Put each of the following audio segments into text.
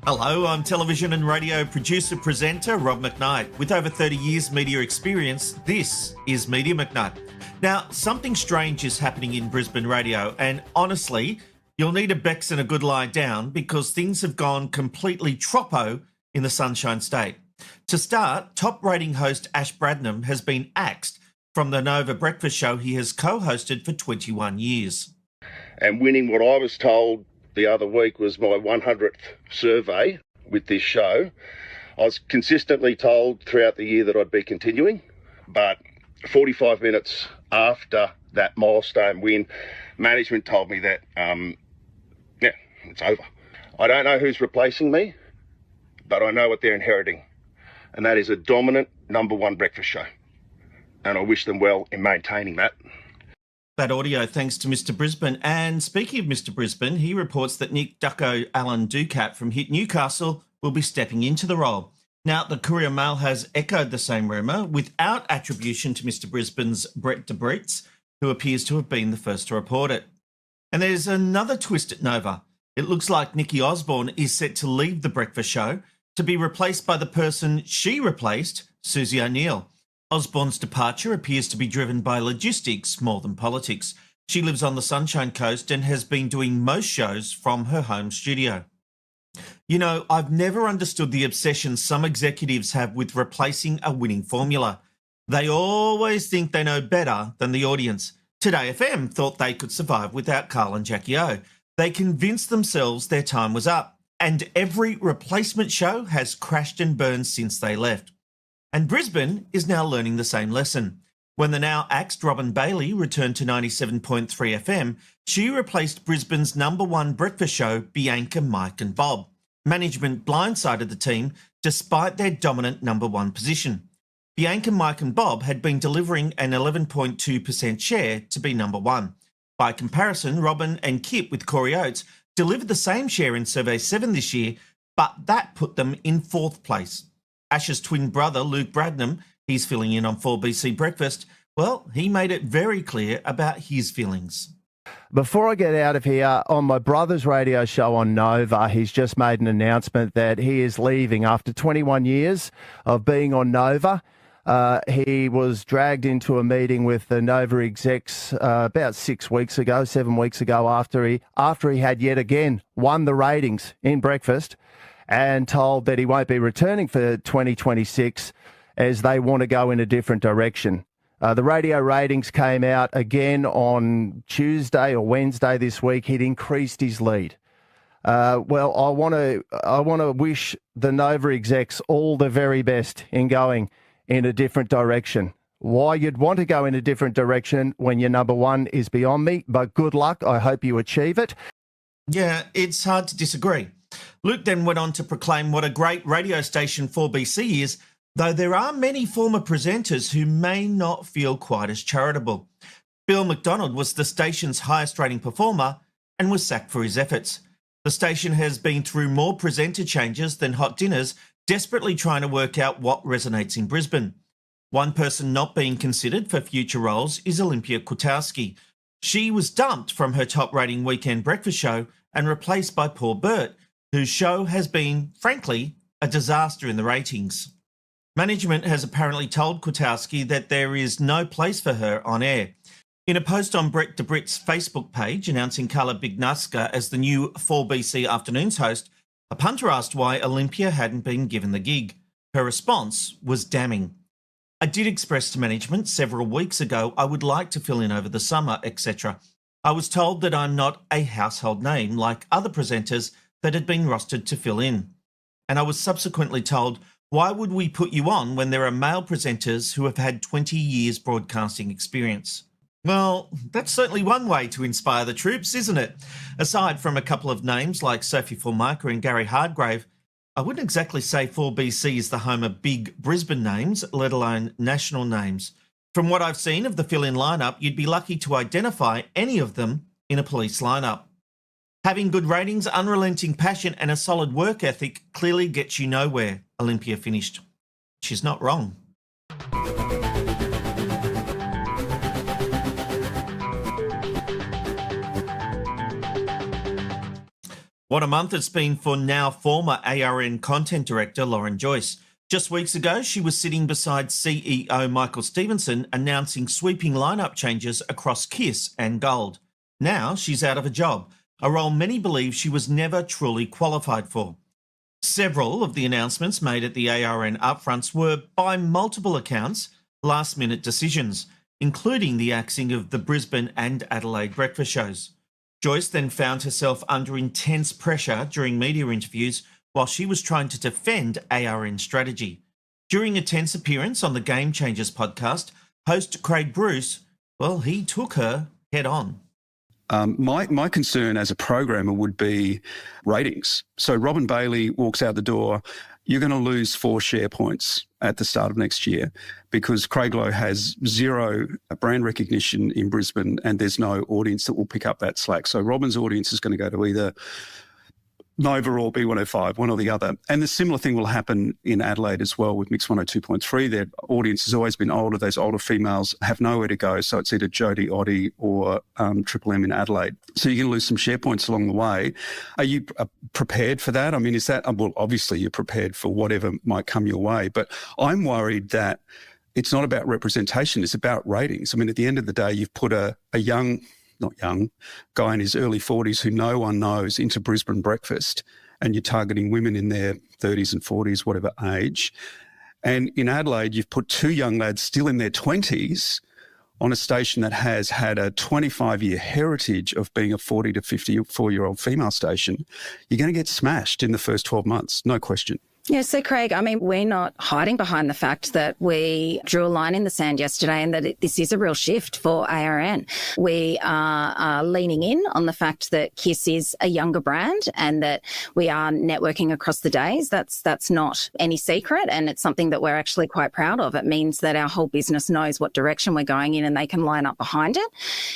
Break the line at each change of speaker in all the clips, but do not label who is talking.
Hello, I'm television and radio producer-presenter Rob McKnight. With over 30 years media experience, this is Media McKnight. Now, something strange is happening in Brisbane radio, and honestly, you'll need a Bex and a good lie down because things have gone completely troppo in the Sunshine State. To start, top-rating host Ash Bradnam has been axed from the Nova breakfast show he has co-hosted for 21 years.
And winning what I was told the other week was my 100th survey with this show. I was consistently told throughout the year that I'd be continuing, but 45 minutes after that milestone win, management told me that, it's over. I don't know who's replacing me, but I know what they're inheriting, and that is a dominant number one breakfast show. And I wish them well in maintaining that.
That audio thanks to Mr. Brisbane. And speaking of Mr. Brisbane, he reports that Nick Ducko Alan Ducat from Hit Newcastle will be stepping into the role. Now, the Courier Mail has echoed the same rumour without attribution to Mr. Brisbane's Brett de Brits, who appears to have been the first to report it. And there's another twist at Nova. It looks like Nikki Osborne is set to leave the breakfast show to be replaced by the person she replaced, Susie O'Neill. Osborne's departure appears to be driven by logistics more than politics. She lives on the Sunshine Coast and has been doing most shows from her home studio. You know, I've never understood the obsession some executives have with replacing a winning formula. They always think they know better than the audience. Today FM thought they could survive without Carl and Jackie O. They convinced themselves their time was up, and every replacement show has crashed and burned since they left. And Brisbane is now learning the same lesson. When the now axed Robin Bailey returned to 97.3 FM, she replaced Brisbane's number one breakfast show, Bianca, Mike and Bob. Management blindsided the team despite their dominant number one position. Bianca, Mike and Bob had been delivering an 11.2% share to be number one. By comparison, Robin and Kip with Corey Oates delivered the same share in Survey 7 this year, but that put them in fourth place. Ash's twin brother, Luke Bradnam, he's filling in on 4BC Breakfast, well, he made it very clear about his feelings.
Before I get out of here, on my brother's radio show on Nova, he's just made an announcement that he is leaving after 21 years of being on Nova. He was dragged into a meeting with the Nova execs about 7 weeks ago, after he had yet again won the ratings in breakfast and told that he won't be returning for 2026 as they want to go in a different direction. The radio ratings came out again on Tuesday or Wednesday this week. He'd increased his lead. Well, I want to wish the Nova execs all the very best in going in a different direction. Why you'd want to go in a different direction when your number one is beyond me, but good luck. I hope you achieve it.
Yeah, it's hard to disagree. Luke then went on to proclaim what a great radio station 4BC is, though there are many former presenters who may not feel quite as charitable. Bill McDonald was the station's highest rating performer and was sacked for his efforts. The station has been through more presenter changes than hot dinners, desperately trying to work out what resonates in Brisbane. One person not being considered for future roles is Olympia Kwiatkowski. She was dumped from her top-rating weekend breakfast show and replaced by Paul Burt, whose show has been, frankly, a disaster in the ratings. Management has apparently told Kwiatkowski that there is no place for her on air. In a post on Brett de Brit's Facebook page announcing Carla Bignaska as the new 4BC Afternoons host, a punter asked why Olympia hadn't been given the gig. Her response was damning. I did express to management several weeks ago I would like to fill in over the summer, etc. I was told that I'm not a household name like other presenters that had been rostered to fill in. And I was subsequently told, why would we put you on when there are male presenters who have had 20 years broadcasting experience? Well, that's certainly one way to inspire the troops, isn't it? Aside from a couple of names like Sophie Formica and Gary Hardgrave, I wouldn't exactly say 4BC is the home of big Brisbane names, let alone national names. From what I've seen of the fill-in lineup, you'd be lucky to identify any of them in a police lineup. Having good ratings, unrelenting passion and a solid work ethic clearly gets you nowhere, Olympia finished. She's not wrong. What a month it's been for now former ARN content director Lauren Joyce. Just weeks ago, she was sitting beside CEO Michael Stevenson announcing sweeping lineup changes across KISS and Gold. Now she's out of a job, a role many believe she was never truly qualified for. Several of the announcements made at the ARN upfronts were, by multiple accounts, last-minute decisions, including the axing of the Brisbane and Adelaide breakfast shows. Joyce then found herself under intense pressure during media interviews while she was trying to defend ARN strategy. During a tense appearance on the Game Changers podcast, host Craig Bruce, he took her head on.
My concern as a programmer would be ratings. So Robin Bailey walks out the door, you're going to lose 4 share points at the start of next year because Craig Lowe has zero brand recognition in Brisbane and there's no audience that will pick up that slack. So Robin's audience is going to go to either Nova or B105, one or the other. And the similar thing will happen in Adelaide as well with Mix 102.3. Their audience has always been older. Those older females have nowhere to go. So it's either Jodie, Oddie or Triple M in Adelaide. So you're going to lose some share points along the way. Are you prepared for that? I mean, is that, well, obviously you're prepared for whatever might come your way. But I'm worried that it's not about representation. It's about ratings. I mean, at the end of the day, you've put a not young, guy in his early 40s who no one knows into Brisbane breakfast, and you're targeting women in their 30s and 40s, whatever age. And in Adelaide, you've put 2 young lads still in their 20s on a station that has had a 25-year heritage of being a 40 to 54-year-old female station. You're going to get smashed in the first 12 months, no question.
Yeah, so Craig, I mean, we're not hiding behind the fact that we drew a line in the sand yesterday and that this is a real shift for ARN. We are leaning in on the fact that KISS is a younger brand and that we are networking across the days. That's not any secret, and it's something that we're actually quite proud of. It means that our whole business knows what direction we're going in and they can line up behind it.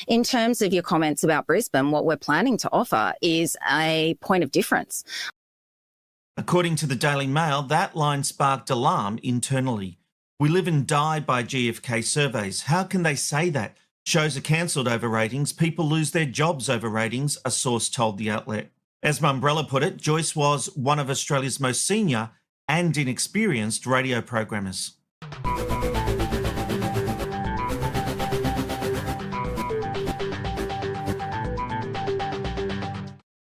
In terms of your comments about Brisbane, what we're planning to offer is a point of difference.
According to the Daily Mail, that line sparked alarm internally. We live and die by GfK surveys. How can they say that? Shows are cancelled over ratings. People lose their jobs over ratings, a source told the outlet. As Mumbrella put it, Joyce was one of Australia's most senior and inexperienced radio programmers.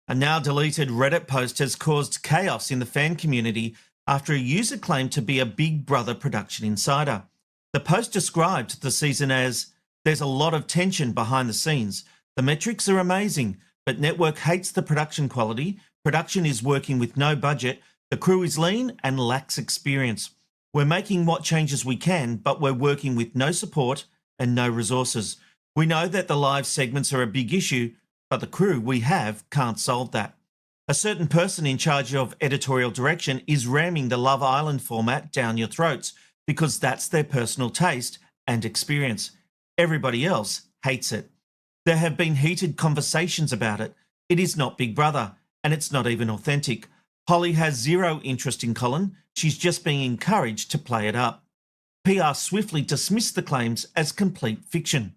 A now deleted Reddit post has caused chaos in the fan community after a user claimed to be a Big Brother production insider. The post described the season as, "There's a lot of tension behind the scenes. The metrics are amazing, but network hates the production quality. Production is working with no budget. The crew is lean and lacks experience. We're making what changes we can, but we're working with no support and no resources. We know that the live segments are a big issue, but the crew we have can't solve that. A certain person in charge of editorial direction is ramming the Love Island format down your throats because that's their personal taste and experience. Everybody else hates it. There have been heated conversations about it. It is not Big Brother, and it's not even authentic. Holly has zero interest in Colin. She's just being encouraged to play it up." PR swiftly dismissed the claims as complete fiction.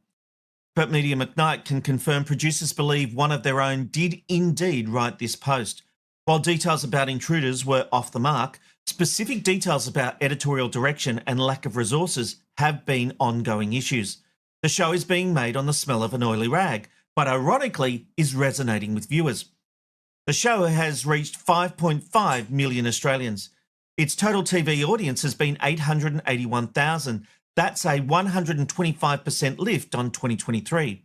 But Media McKnight can confirm producers believe one of their own did indeed write this post. While details about intruders were off the mark, specific details about editorial direction and lack of resources have been ongoing issues. The show is being made on the smell of an oily rag, but ironically is resonating with viewers. The show has reached 5.5 million Australians. Its total TV audience has been 881,000. That's a 125% lift on 2023.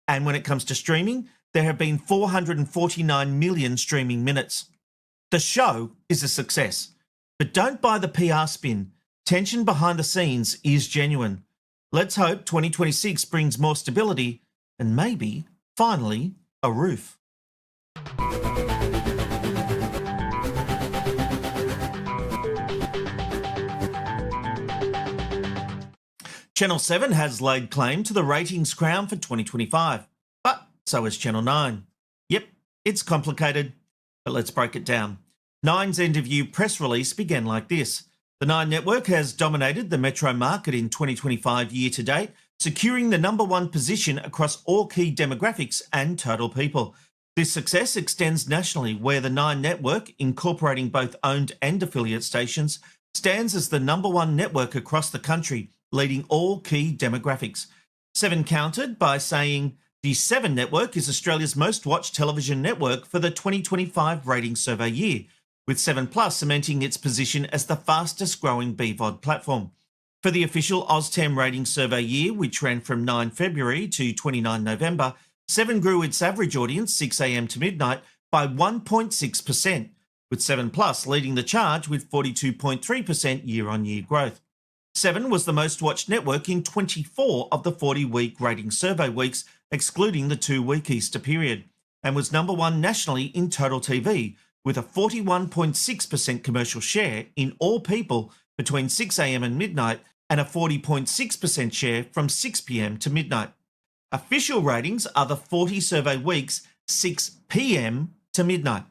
And when it comes to streaming, there have been 449 million streaming minutes. The show is a success, but don't buy the PR spin. Tension behind the scenes is genuine. Let's hope 2026 brings more stability and maybe, finally, a roof. Channel 7 has laid claim to the ratings crown for 2025, but so has Channel 9. Yep, it's complicated, but let's break it down. Nine's end-of-year press release began like this. The Nine network has dominated the metro market in 2025 year-to-date, securing the #1 position across all key demographics and total people. This success extends nationally, where the Nine network, incorporating both owned and affiliate stations, stands as the number one network across the country, leading all key demographics. Seven countered by saying the Seven network is Australia's most watched television network for the 2025 ratings survey year, with 7 Plus cementing its position as the fastest growing BVOD platform. For the official OzTam ratings survey year, which ran from 9 February to 29 November, 7 grew its average audience, 6 a.m. to midnight, by 1.6%, with 7 Plus leading the charge with 42.3% year-on-year growth. 7 was the most watched network in 24 of the 40-week rating survey weeks, excluding the 2-week Easter period, and was number one nationally in total TV, with a 41.6% commercial share in all people between 6 a.m. and midnight, and a 40.6% share from 6 p.m. to midnight. Official ratings are the 40 survey weeks, 6 p.m. to midnight.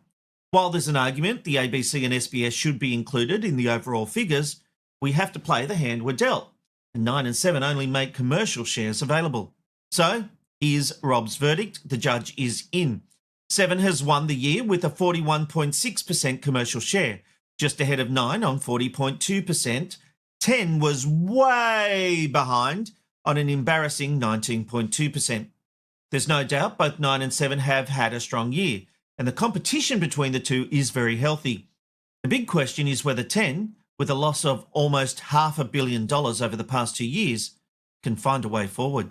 While there's an argument the ABC and SBS should be included in the overall figures, we have to play the hand we're dealt, and 9 and 7 only make commercial shares available. So, here's Rob's verdict. The judge is in. 7 has won the year with a 41.6% commercial share, just ahead of 9 on 40.2%. 10 was way behind on an embarrassing 19.2%. There's no doubt both 9 and 7 have had a strong year, and the competition between the two is very healthy. The big question is whether 10, with a loss of almost $500 million over the past 2 years, can find a way forward.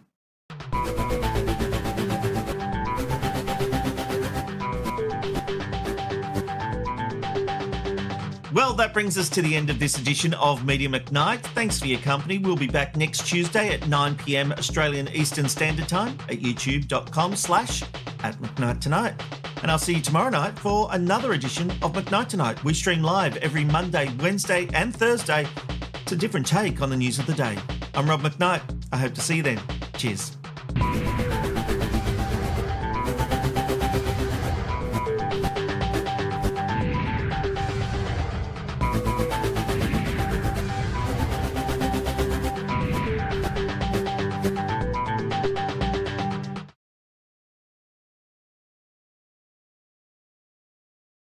Well, that brings us to the end of this edition of Media McKnight. Thanks for your company. We'll be back next Tuesday at 9 p.m. Australian Eastern Standard Time at youtube.com/@McKnight Tonight. And I'll see you tomorrow night for another edition of McKnight Tonight. We stream live every Monday, Wednesday and Thursday. It's a different take on the news of the day. I'm Rob McKnight. I hope to see you then. Cheers.